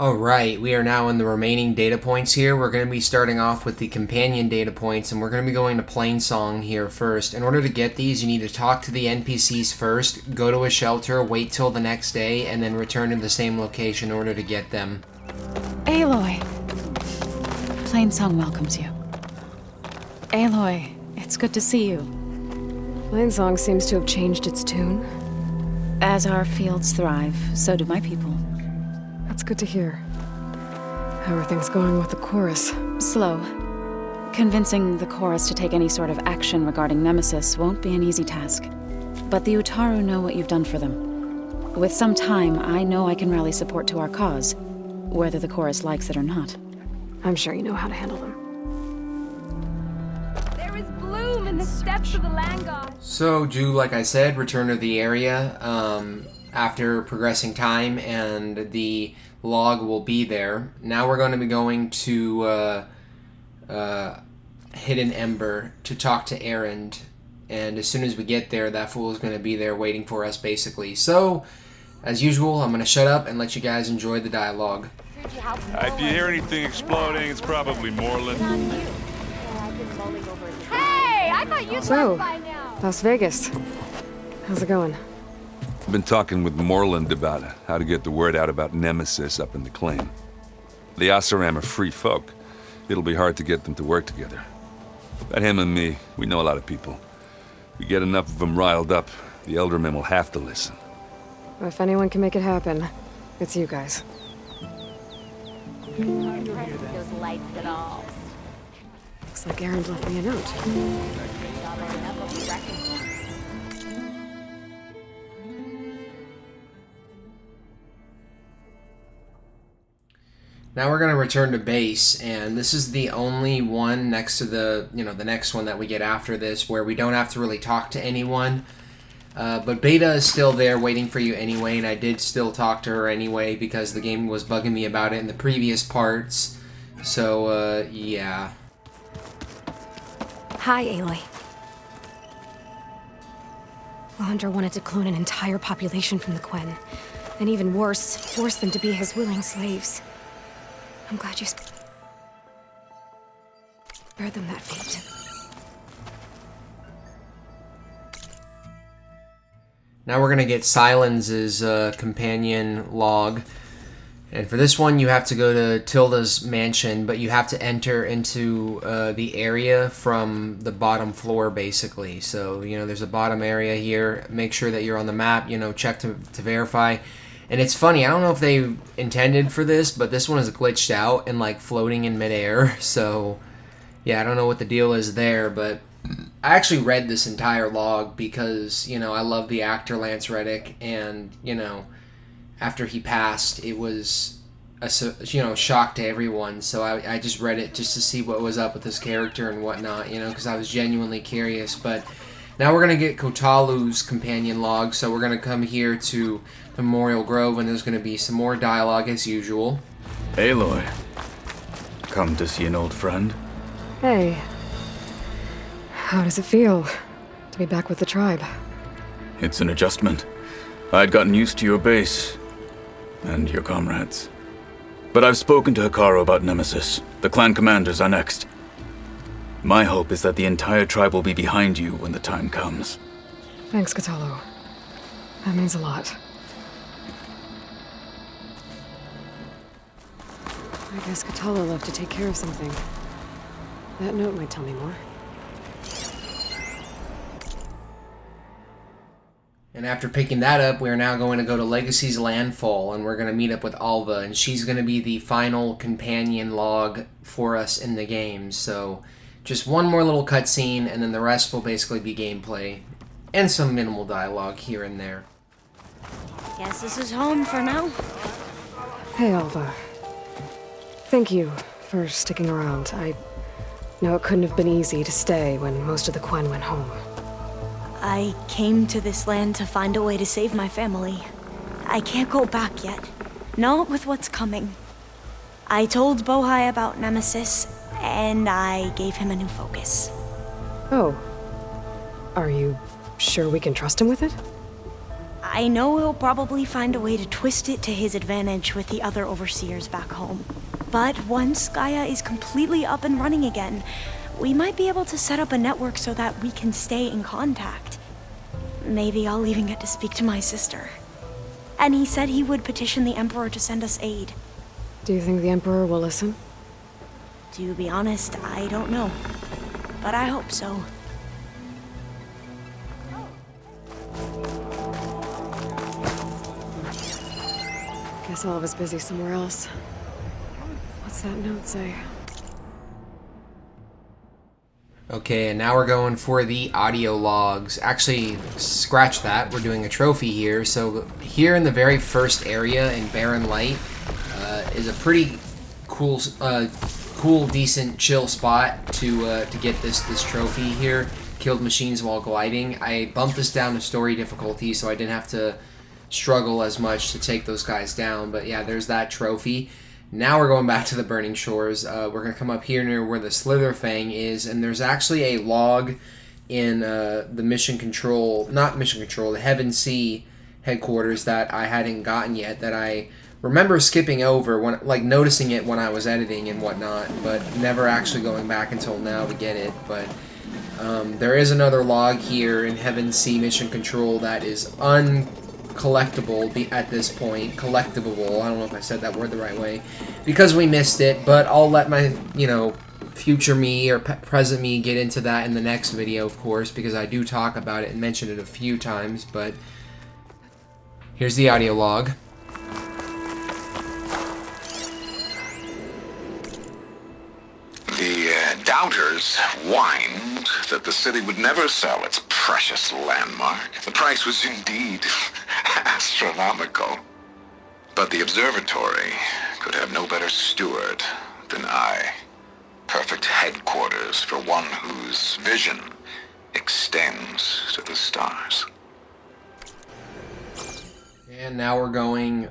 Alright, we are now in the remaining data points here. We're going to be starting off with the companion data points, and we're going to be going to Plainsong here first. In order to get these, you need to talk to the NPCs first, go to a shelter, wait till the next day, and then return to the same location in order to get them. Aloy. Plainsong welcomes you. Aloy, it's good to see you. Plainsong seems to have changed its tune. As our fields thrive, so do my people. That's good to hear. How are things going with the chorus? Slow. Convincing the chorus to take any sort of action regarding Nemesis won't be an easy task. But the Utaru know what you've done for them. With some time, I know I can rally support to our cause, whether the chorus likes it or not. I'm sure you know how to handle them. There is bloom in the steppes of the land god. So, Ju, like I said, return to the area after progressing time, and the log will be there. Now we're going to be going to Hidden Ember to talk to Erend, and as soon as we get there, that fool is going to be there waiting for us, basically. So, as usual, I'm going to shut up and let you guys enjoy the dialogue. If you hear anything exploding, it's probably Moreland. Hey, I thought you'd So, left by now. Las Vegas. How's it going? I've been talking with Moreland about how to get the word out about Nemesis up in the claim. The Oseram are free folk. It'll be hard to get them to work together. But him and me, we know a lot of people. We get enough of them riled up, the Eldermen will have to listen. If anyone can make it happen, it's you guys. Those lights at all. Looks like Erend left me a note. Now we're going to return to base, and this is the only one next to the, the next one that we get after this, where we don't have to really talk to anyone. But Beta is still there waiting for you anyway, and I did still talk to her anyway because the game was bugging me about it in the previous parts. So, yeah. Hi, Aloy. Laundra wanted to clone an entire population from the Quen, and even worse, force them to be his willing slaves. I'm glad you spared them that fate. Now we're going to get Silence's companion log. And for this one, you have to go to Tilda's mansion, but you have to enter into the area from the bottom floor, basically. So, there's a bottom area here. Make sure that you're on the map, check to verify. And it's funny, I don't know if they intended for this, but this one is glitched out and, floating in midair. So, yeah, I don't know what the deal is there, but I actually read this entire log because, I love the actor Lance Reddick, and, after he passed, it was a shock to everyone. So I just read it just to see what was up with his character and whatnot, because I was genuinely curious. But now we're going to get Kotalu's companion log, so we're going to come here to Memorial Grove, and there's going to be some more dialogue as usual. Aloy, come to see an old friend? Hey. How does it feel to be back with the tribe? It's an adjustment. I'd gotten used to your base and your comrades. But I've spoken to Hikaru about Nemesis. The clan commanders are next. My hope is that the entire tribe will be behind you when the time comes. Thanks, Kotalu. That means a lot. I guess Kotalu left to take care of something. That note might tell me more. And after picking that up, we're now going to go to Legacy's Landfall, and we're going to meet up with Alva, and she's going to be the final companion log for us in the game. So, just one more little cutscene, and then the rest will basically be gameplay, and some minimal dialogue here and there. Guess this is home for now. Hey, Alva. Thank you for sticking around. I know it couldn't have been easy to stay when most of the Quen went home. I came to this land to find a way to save my family. I can't go back yet. Not with what's coming. I told Bohai about Nemesis, and I gave him a new focus. Oh. Are you sure we can trust him with it? I know he'll probably find a way to twist it to his advantage with the other overseers back home. But once Gaia is completely up and running again, we might be able to set up a network so that we can stay in contact. Maybe I'll even get to speak to my sister. And he said he would petition the Emperor to send us aid. Do you think the Emperor will listen? To be honest, I don't know. But I hope so. Guess I was busy somewhere else. What's that note say? Okay, and now we're going for the audio logs. Actually, scratch that. We're doing a trophy here. So here in the very first area in Barren Light is a pretty cool, decent, chill spot to get this trophy here. Killed machines while gliding. I bumped this down to story difficulty so I didn't have to struggle as much to take those guys down. But yeah, there's that trophy. Now we're going back to the Burning Shores. We're going to come up here near where the Slitherfang is, and there's actually a log in the the Heaven Sea headquarters that I hadn't gotten yet, that I remember skipping over, noticing it when I was editing and whatnot, but never actually going back until now to get it. But there is another log here in Heaven Sea Mission Control that is collectible at this point. Collectible, I don't know if I said that word the right way, because we missed it, but I'll let my, future me or present me get into that in the next video, of course, because I do talk about it and mention it a few times. But here's the audio log. The doubters whined that the city would never sell its precious landmark. The price was indeed astronomical. But the observatory could have no better steward than I. Perfect headquarters for one whose vision extends to the stars. And now we're going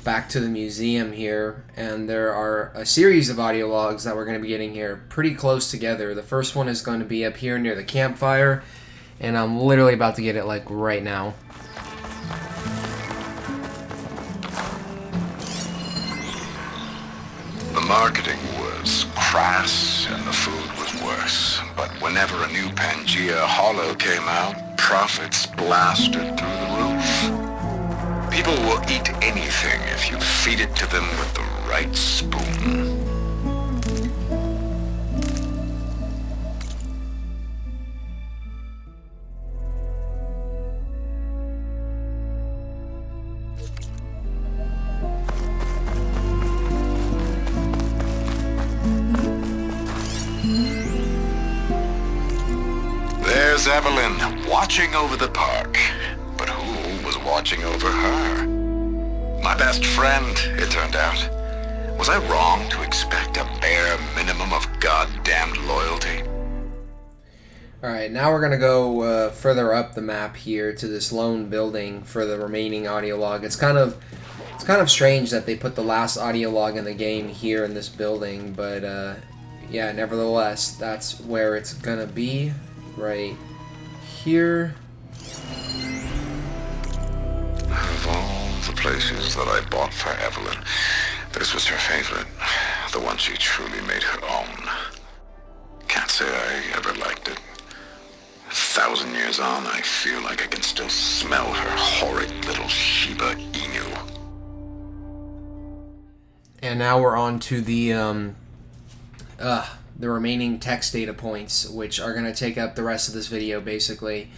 back to the museum here, and there are a series of audio logs that we're going to be getting here pretty close together. The first one is going to be up here near the campfire, and I'm literally about to get it like right now. The marketing was crass and the food was worse, but whenever a new Pangea Hollow came out, profits blasted through the roof. People will eat anything if you feed it to them with the right spoon. There's Evelyn, watching over the park. But who was watching over her? My best friend, it turned out. Was I wrong to expect a bare minimum of goddamned loyalty? Alright, now we're going to go further up the map here to this lone building for the remaining audio log. It's kind of strange that they put the last audio log in the game here in this building, but yeah, nevertheless, that's where it's going to be, right here. Of all the places that I bought for Evelyn, this was her favorite. The one she truly made her own. Can't say I ever liked it. 1,000 years on, I feel like I can still smell her horrid little Shiba Inu. And now we're on to the remaining text data points, which are going to take up the rest of this video, basically.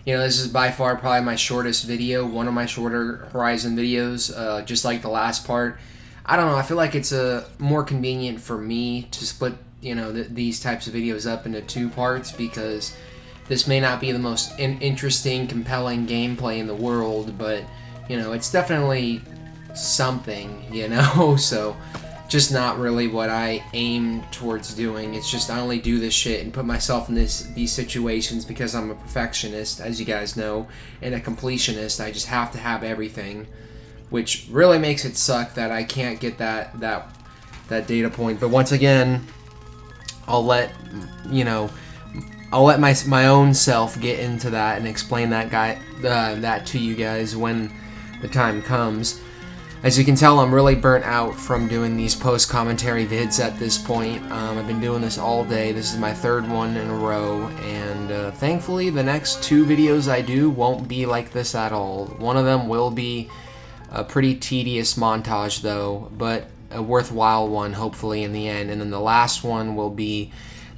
This is by far probably my shortest video, one of my shorter Horizon videos, just like the last part. I don't know, I feel like it's more convenient for me to split, these types of videos up into 2 parts, because this may not be the most interesting, compelling gameplay in the world, but, it's definitely something, so just not really what I aim towards doing. It's just I only do this shit and put myself in these situations because I'm a perfectionist, as you guys know, and a completionist. I just have to have everything, which really makes it suck that I can't get that data point. But once again, I'll let I'll let my own self get into that and explain that to you guys when the time comes. As you can tell, I'm really burnt out from doing these post-commentary vids at this point. I've been doing this all day. This is my third one in a row, and thankfully the next 2 videos I do won't be like this at all. One of them will be a pretty tedious montage though, but a worthwhile one hopefully in the end, and then the last one will be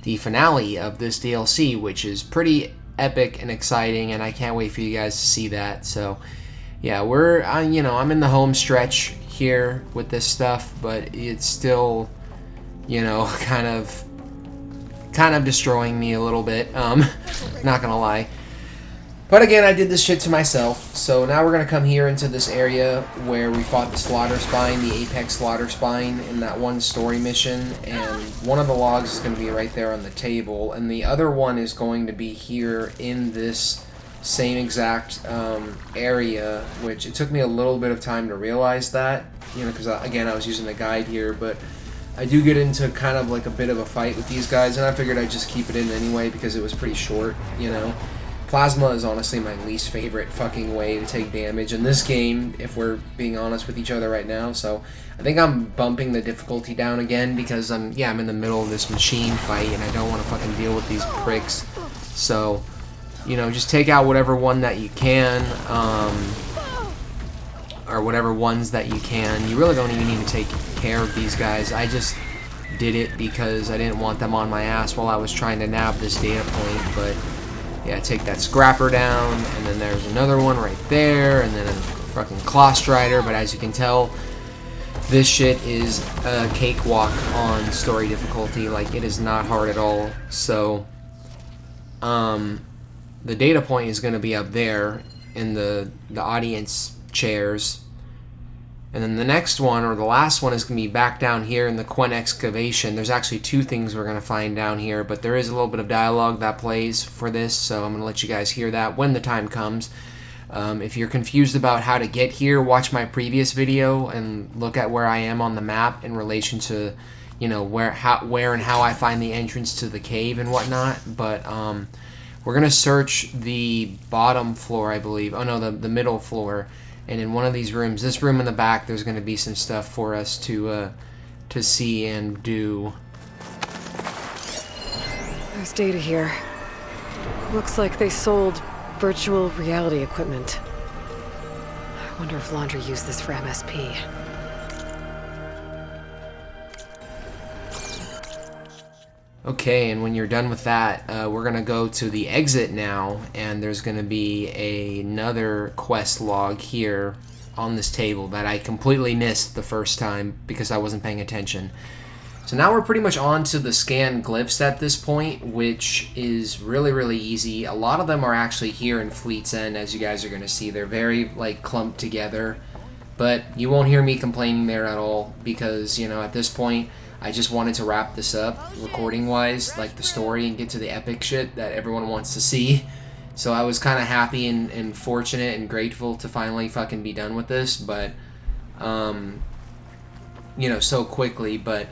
the finale of this DLC, which is pretty epic and exciting, and I can't wait for you guys to see that. So yeah, I'm in the home stretch here with this stuff, but it's still, kind of destroying me a little bit. Not gonna lie. But again, I did this shit to myself. So now we're gonna come here into this area where we fought the Slaughter Spine, the Apex Slaughter Spine, in that one story mission, and one of the logs is gonna be right there on the table, and the other one is going to be here in this same exact area, which it took me a little bit of time to realize that, because again, I was using the guide here, but I do get into kind of like a bit of a fight with these guys, and I figured I'd just keep it in anyway because it was pretty short, Plasma is honestly my least favorite fucking way to take damage in this game, if we're being honest with each other right now, so I think I'm bumping the difficulty down again because I'm in the middle of this machine fight and I don't want to fucking deal with these pricks, so just take out whatever one that you can, or whatever ones that you can. You really don't even need to take care of these guys. I just did it because I didn't want them on my ass while I was trying to nab this data point, but yeah, take that scrapper down, and then there's another one right there, and then a fucking Claw Strider, but as you can tell, this shit is a cakewalk on story difficulty. Like, it is not hard at all, so, the data point is going to be up there in the audience chairs. And then the next one, or the last one, is going to be back down here in the Quen excavation. There's actually 2 things we're going to find down here, but there is a little bit of dialogue that plays for this, so I'm going to let you guys hear that when the time comes. If you're confused about how to get here, watch my previous video and look at where I am on the map in relation to, where and how I find the entrance to the cave and whatnot. But we're going to search the bottom floor, I believe. Oh no, the middle floor. And in one of these rooms, this room in the back, there's going to be some stuff for us to see and do. There's data here. Looks like they sold virtual reality equipment. I wonder if Laundry used this for MSP. Okay, and when you're done with that, we're going to go to the exit now, and there's going to be another quest log here on this table that I completely missed the first time because I wasn't paying attention. So now we're pretty much on to the scan glyphs at this point, which is really, really easy. A lot of them are actually here in Fleet's End, as you guys are going to see. They're very, clumped together, but you won't hear me complaining there at all because, at this point, I just wanted to wrap this up, recording-wise, like the story, and get to the epic shit that everyone wants to see. So I was kind of happy and fortunate and grateful to finally fucking be done with this, but, so quickly. But,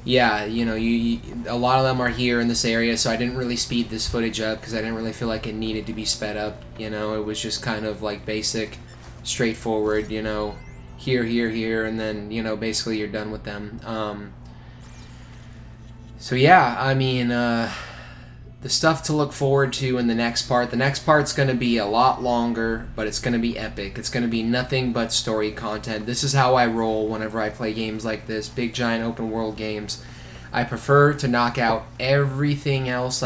yeah, a lot of them are here in this area, so I didn't really speed this footage up because I didn't really feel like it needed to be sped up. It was just kind of, basic, straightforward, here, and then, basically you're done with them. So yeah, I mean, the stuff to look forward to in the next part. The next part's going to be a lot longer, but it's going to be epic. It's going to be nothing but story content. This is how I roll whenever I play games like this, big giant open world games. I prefer to knock out everything else,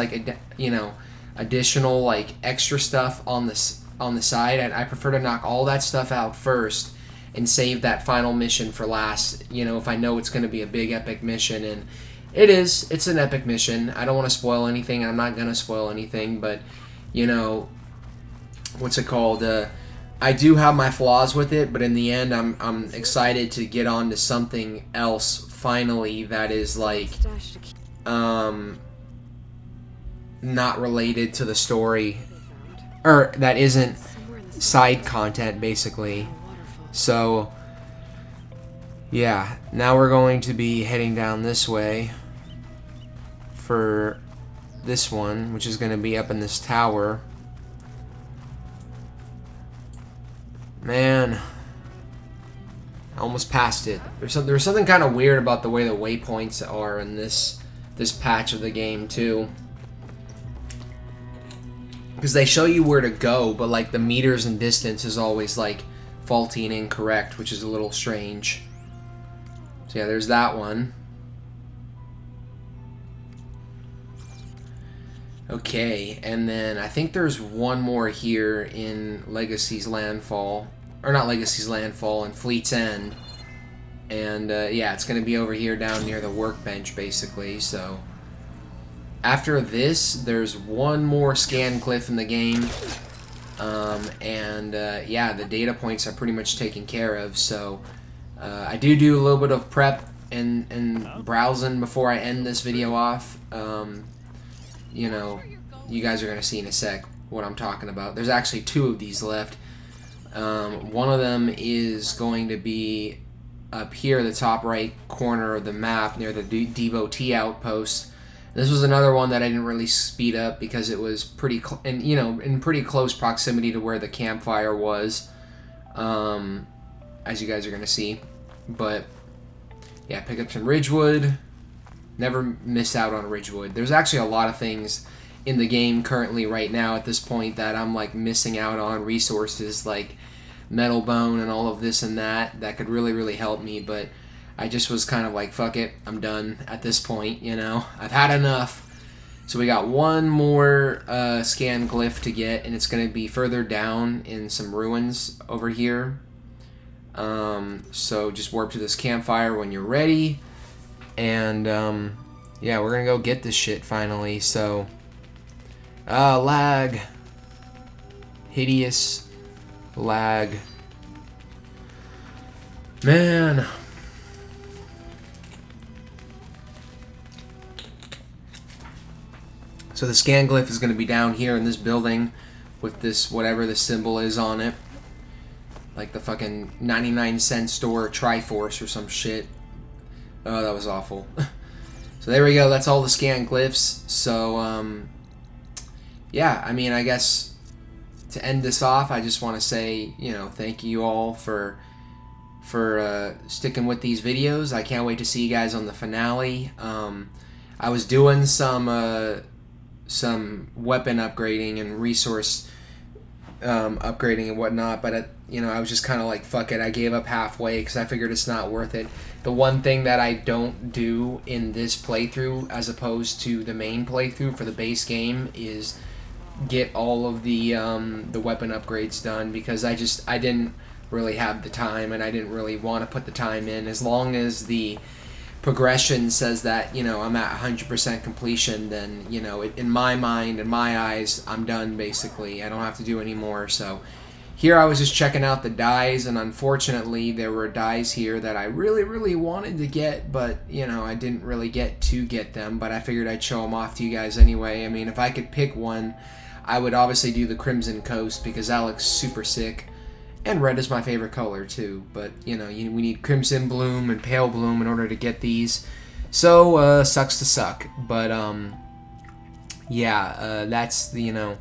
additional extra stuff on the side, and I prefer to knock all that stuff out first and save that final mission for last. If I know it's going to be a big epic mission, and it's an epic mission. I don't want to spoil anything. I'm not going to spoil anything, but, what's it called? I do have my flaws with it, but in the end, I'm excited to get on to something else, finally, that is, not related to the story, or that isn't side content, basically. So, yeah, now we're going to be heading down this way for this one, which is going to be up in this tower. Man, I almost passed it. There's something kind of weird about the way the waypoints are in this patch of the game too, because they show you where to go, but like the meters and distance is always like faulty and incorrect, which is a little strange. So yeah, there's that one. Okay, and then I think there's one more here in Legacy's Landfall. Or not Legacy's Landfall, in Fleet's End. And yeah, it's going to be over here down near the workbench, basically. So after this, there's one more scan glyph in the game. Yeah, the data points are pretty much taken care of. So I do a little bit of prep and browsing before I end this video off. You know, you guys are going to see in a sec what I'm talking about. There's actually 2 of these left. One of them is going to be up here, the top right corner of the map near the Devotee Outpost. This was another one that I didn't really speed up because it was pretty, in pretty close proximity to where the campfire was, as you guys are going to see. But yeah, pick up some Ridgewood. Never miss out on Ridgewood. There's actually a lot of things in the game currently right now at this point that I'm like missing out on, resources like Metal Bone and all of this and that could really help me, but I just was kind of like, fuck it, I'm done at this point, you know. I've had enough. So we got one more scan glyph to get, and it's going to be further down in some ruins over here. So just warp to this campfire when you're ready. And, yeah, we're gonna go get this shit finally, so... lag. Hideous lag. Man. So the scan glyph is gonna be down here in this building with this, whatever the symbol is on it. Like the fucking 99-cent store Triforce or some shit. Oh, that was awful. So there we go. That's all the scan glyphs. So, yeah, I mean, I guess to end this off, I just want to say, you know, thank you all for sticking with these videos. I can't wait to see you guys on the finale. I was doing some weapon upgrading and resource upgrading and whatnot, but you know, I was just kind of like, fuck it, I gave up halfway because I figured it's not worth it. The one thing that I don't do in this playthrough as opposed to the main playthrough for the base game is get all of the weapon upgrades done, because I didn't really have the time, and I didn't really want to put the time in. As long as the progression says that, you know, I'm at 100% completion, then, you know, in my mind, in my eyes, I'm done basically. I don't have to do any more. So here I was just checking out the dyes, and unfortunately there were dyes here that I really wanted to get, but, you know, I didn't really get to get them, but I figured I'd show them off to you guys anyway. I mean, if I could pick one, I would obviously do the Crimson Coast, because that looks super sick. And red is my favorite color too, but you know, we need Crimson Bloom and Pale Bloom in order to get these. So sucks to suck, but yeah, that's the, you know,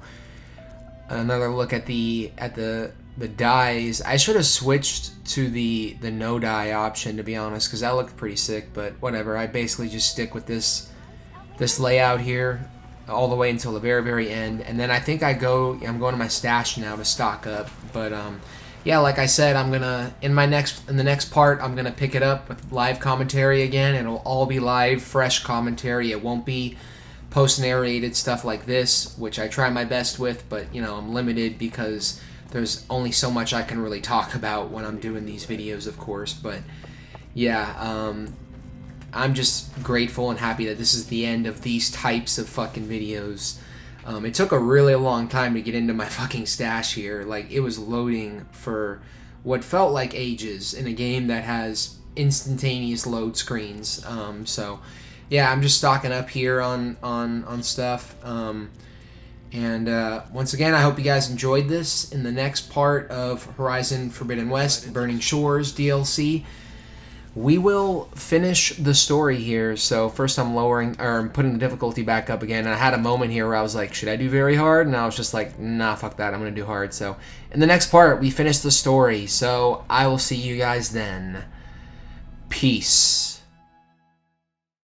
another look at the dyes. I should have switched to the no dye option, to be honest, because that looked pretty sick. But whatever, I basically just stick with this layout here all the way until the very end, and then I think I'm going to my stash now to stock up. But yeah, like I said, I'm gonna in the next part I'm gonna pick it up with live commentary again. It'll all be live, fresh commentary. It won't be post-narrated stuff like this, which I try my best with, but you know, I'm limited because there's only so much I can really talk about when I'm doing these videos, of course. But yeah, I'm just grateful and happy that this is the end of these types of fucking videos. It took a really long time to get into my fucking stash here. Like, it was loading for what felt like ages in a game that has instantaneous load screens. So yeah, I'm just stocking up here on stuff. And once again, I hope you guys enjoyed this. In the next part of Horizon Forbidden West Burning Shores DLC, we will finish the story here. So first I'm I'm putting the difficulty back up again. And I had a moment here where I was like, should I do very hard? And I was just like, nah, fuck that. I'm going to do hard. So in the next part, we finish the story. So I will see you guys then. Peace.